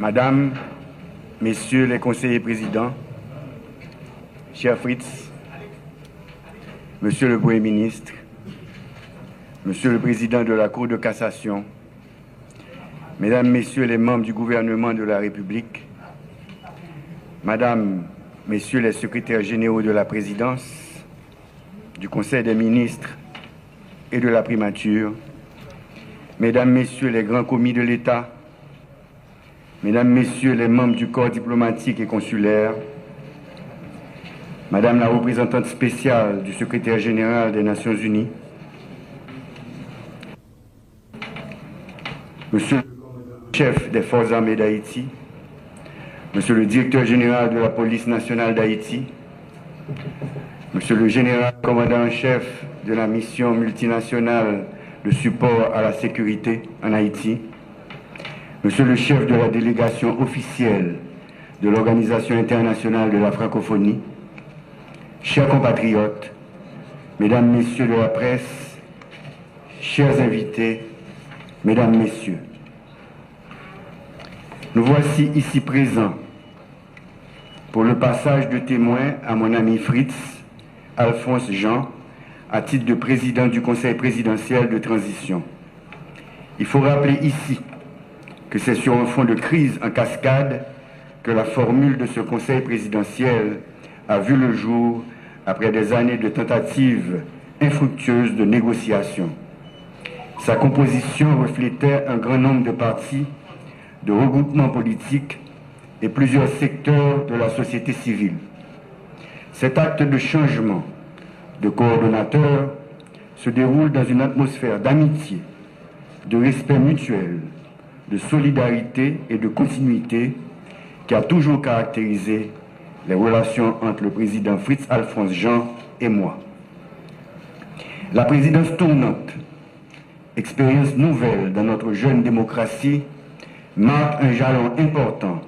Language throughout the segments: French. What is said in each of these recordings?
Madame, Messieurs les conseillers présidents, cher Fritz, Monsieur le Premier ministre, Monsieur le Président de la Cour de cassation, Mesdames, Messieurs les membres du gouvernement de la République, Madame, Messieurs les secrétaires généraux de la Présidence, du Conseil des ministres et de la primature, Mesdames, Messieurs les grands commis de l'État, Mesdames, Messieurs les membres du corps diplomatique et consulaire, Madame la représentante spéciale du secrétaire général des Nations Unies, Monsieur le chef des forces armées d'Haïti, Monsieur le directeur général de la police nationale d'Haïti, Monsieur le général commandant en chef de la mission multinationale de support à la sécurité en Haïti, Monsieur le chef de la délégation officielle de l'Organisation internationale de la francophonie, chers compatriotes, Mesdames, Messieurs de la presse, chers invités, Mesdames, Messieurs, nous voici ici présents pour le passage de témoin à mon ami Fritz Alphonse Jean à titre de président du Conseil présidentiel de transition. Il faut rappeler ici que c'est sur un fond de crise en cascade que la formule de ce Conseil présidentiel a vu le jour après des années de tentatives infructueuses de négociation. Sa composition reflétait un grand nombre de partis, de regroupements politiques et plusieurs secteurs de la société civile. Cet acte de changement de coordonnateur se déroule dans une atmosphère d'amitié, de respect mutuel, de solidarité et de continuité qui a toujours caractérisé les relations entre le président Fritz Alphonse Jean et moi. La présidence tournante, expérience nouvelle dans notre jeune démocratie, marque un jalon important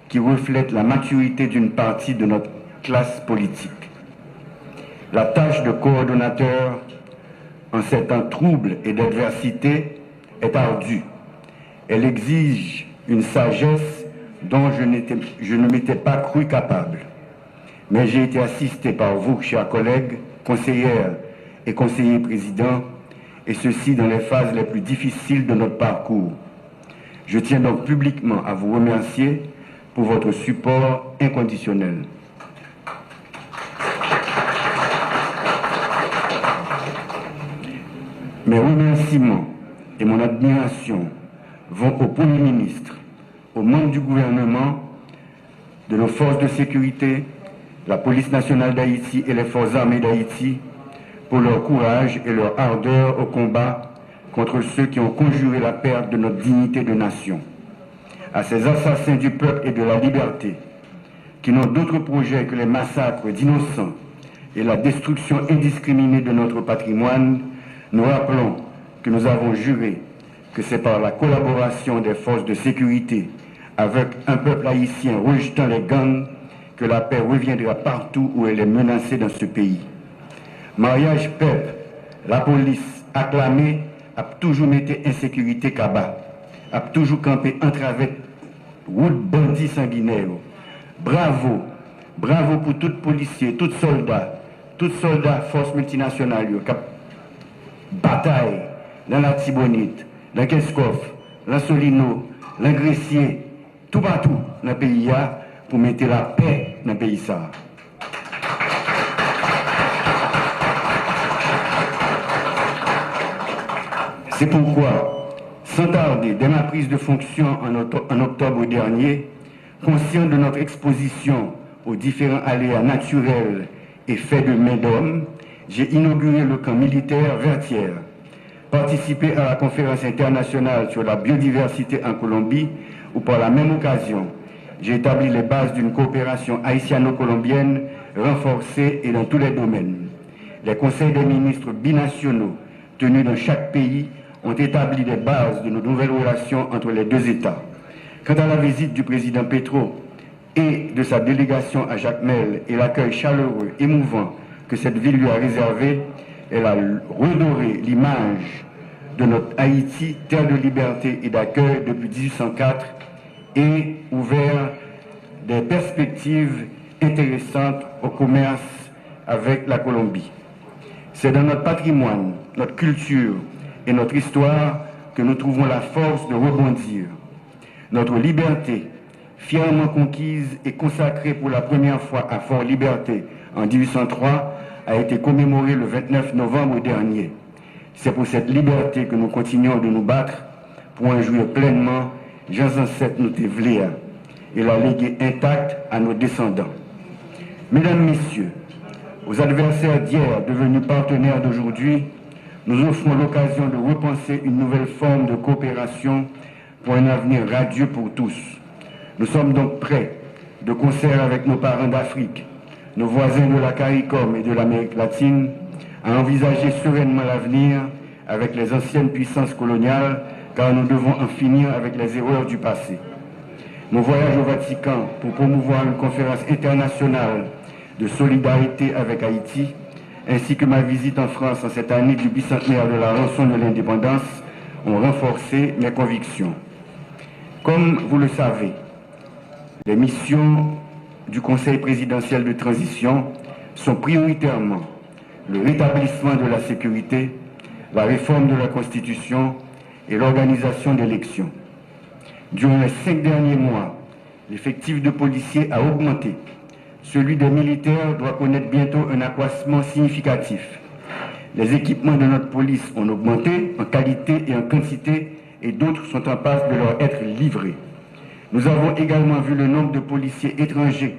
qui reflète la maturité d'une partie de notre classe politique. La tâche de coordonnateur en ces temps troubles et d'adversité est ardue. Elle exige une sagesse dont je ne m'étais pas cru capable. Mais j'ai été assisté par vous, chers collègues, conseillères et conseillers présidents, et ceci dans les phases les plus difficiles de notre parcours. Je tiens donc publiquement à vous remercier pour votre support inconditionnel. Mes remerciements et mon admiration vont au Premier ministre, aux membres du gouvernement, de nos forces de sécurité, la police nationale d'Haïti et les forces armées d'Haïti pour leur courage et leur ardeur au combat contre ceux qui ont conjuré la perte de notre dignité de nation. À ces assassins du peuple et de la liberté, qui n'ont d'autre projet que les massacres d'innocents et la destruction indiscriminée de notre patrimoine, nous rappelons que nous avons juré que c'est par la collaboration des forces de sécurité avec un peuple haïtien rejetant les gangs que la paix reviendra partout où elle est menacée dans ce pays. Mariage peuple, la police acclamée a toujours mis insécurité cabas, a toujours campé entravé route bandits sanguinaires. Bravo, bravo pour tout policier, tout soldat force multinationale qui bataille dans la Tibonite, dans Keskov, dans Solino, dans Gressier, tout partout dans le pays pour mettre la paix dans le pays. C'est pourquoi, sans tarder, dès ma prise de fonction en octobre dernier, conscient de notre exposition aux différents aléas naturels et faits de main d'homme, j'ai inauguré le camp militaire Vertières, participé à la conférence internationale sur la biodiversité en Colombie, où par la même occasion, j'ai établi les bases d'une coopération haïtiano-colombienne renforcée et dans tous les domaines. Les conseils des ministres binationaux tenus dans chaque pays ont établi les bases de nos nouvelles relations entre les deux États. Quant à la visite du président Petro et de sa délégation à Jacmel et l'accueil chaleureux, émouvant que cette ville lui a réservé, elle a redoré l'image de notre Haïti, terre de liberté et d'accueil depuis 1804, et ouvert des perspectives intéressantes au commerce avec la Colombie. C'est dans notre patrimoine, notre culture et notre histoire que nous trouvons la force de rebondir. Notre liberté, fièrement conquise et consacrée pour la première fois à Fort-Liberté en 1803, a été commémorée le 29 novembre dernier. C'est pour cette liberté que nous continuons de nous battre pour en jouir pleinement, Jean ancêtres nous tévléa, et la léguer intacte à nos descendants. Mesdames, Messieurs, aux adversaires d'hier devenus partenaires d'aujourd'hui, nous offrons l'occasion de repenser une nouvelle forme de coopération pour un avenir radieux pour tous. Nous sommes donc prêts, de concert avec nos parents d'Afrique, nos voisins de la CARICOM et de l'Amérique latine, à envisager sereinement l'avenir avec les anciennes puissances coloniales, car nous devons en finir avec les erreurs du passé. Mon voyage au Vatican pour promouvoir une conférence internationale de solidarité avec Haïti, ainsi que ma visite en France en cette année du bicentenaire de la rançon de l'indépendance, ont renforcé mes convictions. Comme vous le savez, les missions du Conseil présidentiel de transition sont prioritairement le rétablissement de la sécurité, la réforme de la Constitution et l'organisation d'élections. Durant les 5 derniers mois, l'effectif de policiers a augmenté. Celui des militaires doit connaître bientôt un accroissement significatif. Les équipements de notre police ont augmenté en qualité et en quantité et d'autres sont en passe de leur être livrés. Nous avons également vu le nombre de policiers étrangers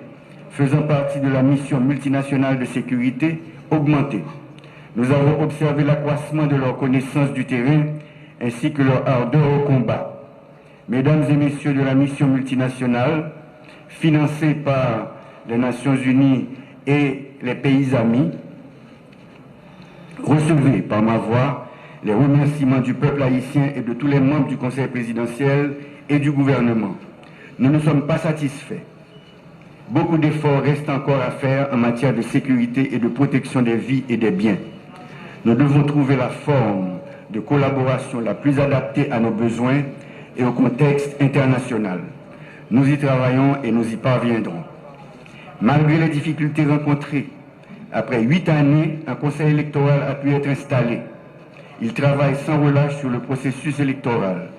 faisant partie de la mission multinationale de sécurité augmenter. Nous avons observé l'accroissement de leur connaissance du terrain ainsi que leur ardeur au combat. Mesdames et messieurs de la mission multinationale, financée par les Nations Unies et les pays amis, recevez par ma voix les remerciements du peuple haïtien et de tous les membres du Conseil présidentiel et du gouvernement. Nous ne sommes pas satisfaits. Beaucoup d'efforts restent encore à faire en matière de sécurité et de protection des vies et des biens. Nous devons trouver la forme de collaboration la plus adaptée à nos besoins et au contexte international. Nous y travaillons et nous y parviendrons. Malgré les difficultés rencontrées, après 8 années, un conseil électoral a pu être installé. Il travaille sans relâche sur le processus électoral.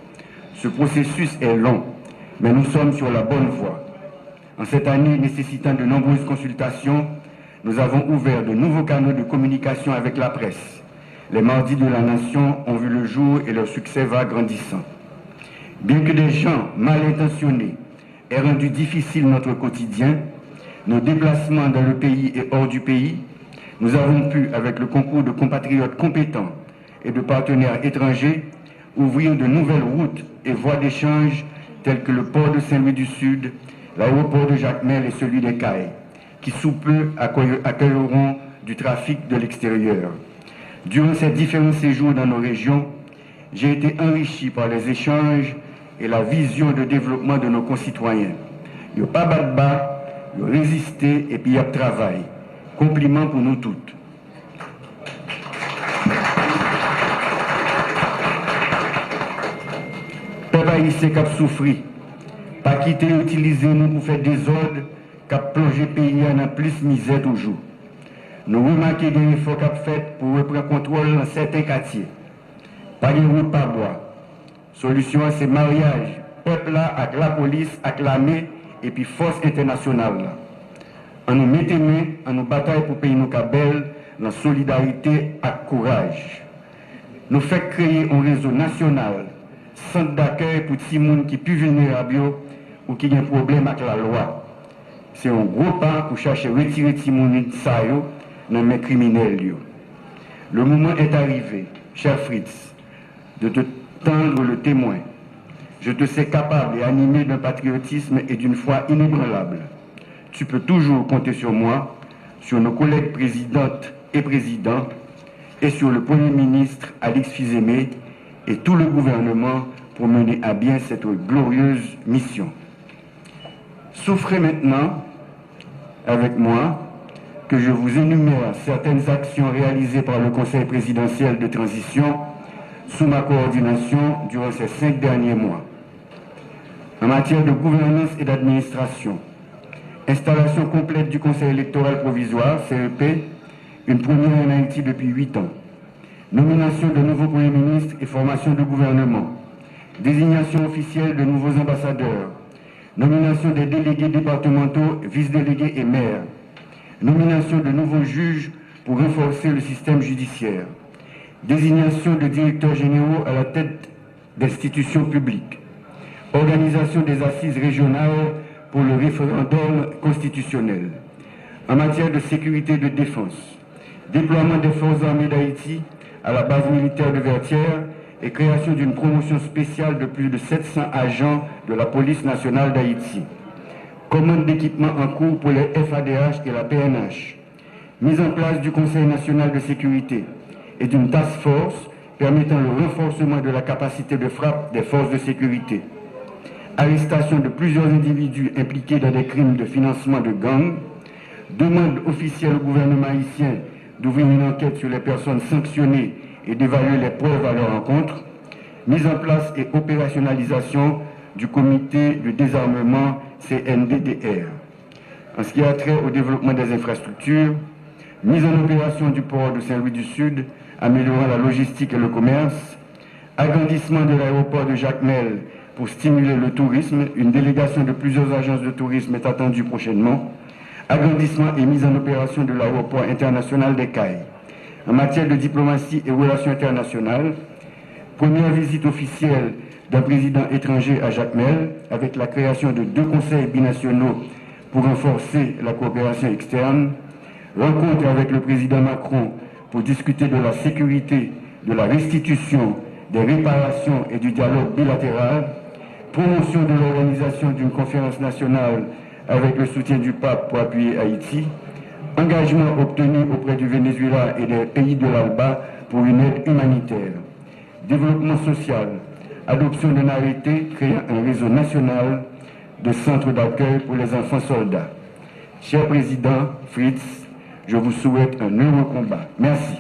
Ce processus est long, mais nous sommes sur la bonne voie. En cette année nécessitant de nombreuses consultations, nous avons ouvert de nouveaux canaux de communication avec la presse. Les mardis de la nation ont vu le jour et leur succès va grandissant. Bien que des gens mal intentionnés aient rendu difficile notre quotidien, nos déplacements dans le pays et hors du pays, nous avons pu, avec le concours de compatriotes compétents et de partenaires étrangers, ouvrir de nouvelles routes et voies d'échange telles que le port de Saint-Louis-du-Sud, l'aéroport de Jacmel et celui des Cayes, qui sous peu accueilleront du trafic de l'extérieur. Durant ces différents séjours dans nos régions, j'ai été enrichi par les échanges et la vision de développement de nos concitoyens. Yo pas battre bas, yo résister et puis y a travail. Compliment pour nous toutes. Peuple haïtien qui a souffert, pas quitter utiliser nous pour faire des ordres qui a plongé le pays en plus misère toujours. Nous remarquons des efforts qu'a fait pour reprendre contrôle dans certains quartiers. Pas de route, pas bois. Solution, c'est mariage. Peuple là, avec la police, avec l'armée et puis force internationale. Là. On nous met main, on nous bataille pour payer nos cabelles, dans solidarité et courage. Nous faisons créer un réseau national, centre d'accueil pour tous les gens qui sont plus vulnérables ou qui ont un problème avec la loi. C'est un gros pas pour chercher à retirer les gens dans les criminels. Le moment est arrivé, cher Fritz, de te tendre le témoin. Je te sais capable et animé d'un patriotisme et d'une foi inébranlable. Tu peux toujours compter sur moi, sur nos collègues présidentes et présidents, et sur le Premier ministre Alix Fils-Aimé et tout le gouvernement pour mener à bien cette glorieuse mission. Souffrez maintenant avec moi que je vous énumère certaines actions réalisées par le Conseil présidentiel de transition sous ma coordination durant ces 5 derniers mois. En matière de gouvernance et d'administration, installation complète du Conseil électoral provisoire, CEP, une première en Haïti depuis 8 ans. Nomination de nouveaux premiers ministres et formation de gouvernement. Désignation officielle de nouveaux ambassadeurs. Nomination des délégués départementaux, vice-délégués et maires. Nomination de nouveaux juges pour renforcer le système judiciaire. Désignation de directeurs généraux à la tête d'institutions publiques. Organisation des assises régionales pour le référendum constitutionnel. En matière de sécurité et de défense, déploiement des forces armées d'Haïti à la base militaire de Vertières et création d'une promotion spéciale de plus de 700 agents de la police nationale d'Haïti. Commande d'équipements en cours pour les FADH et la PNH. Mise en place du Conseil national de sécurité et d'une task force permettant le renforcement de la capacité de frappe des forces de sécurité. Arrestation de plusieurs individus impliqués dans des crimes de financement de gangs. Demande officielle au gouvernement haïtien d'ouvrir une enquête sur les personnes sanctionnées et d'évaluer les preuves à leur encontre. Mise en place et opérationnalisation du comité de désarmement CNDDR. En ce qui a trait au développement des infrastructures, mise en opération du port de Saint-Louis du Sud, améliorant la logistique et le commerce, agrandissement de l'aéroport de Jacmel pour stimuler le tourisme, une délégation de plusieurs agences de tourisme est attendue prochainement, agrandissement et mise en opération de l'aéroport international des Cayes. En matière de diplomatie et relations internationales, première visite officielle d'un président étranger à Jacmel, avec la création de 2 conseils binationaux pour renforcer la coopération externe, rencontre avec le président Macron pour discuter de la sécurité, de la restitution, des réparations et du dialogue bilatéral, promotion de l'organisation d'une conférence nationale avec le soutien du pape pour appuyer Haïti, engagement obtenu auprès du Venezuela et des pays de l'ALBA pour une aide humanitaire, développement social, adoption d'un arrêté créant un réseau national de centres d'accueil pour les enfants soldats. Cher Président Fritz, je vous souhaite un heureux combat. Merci.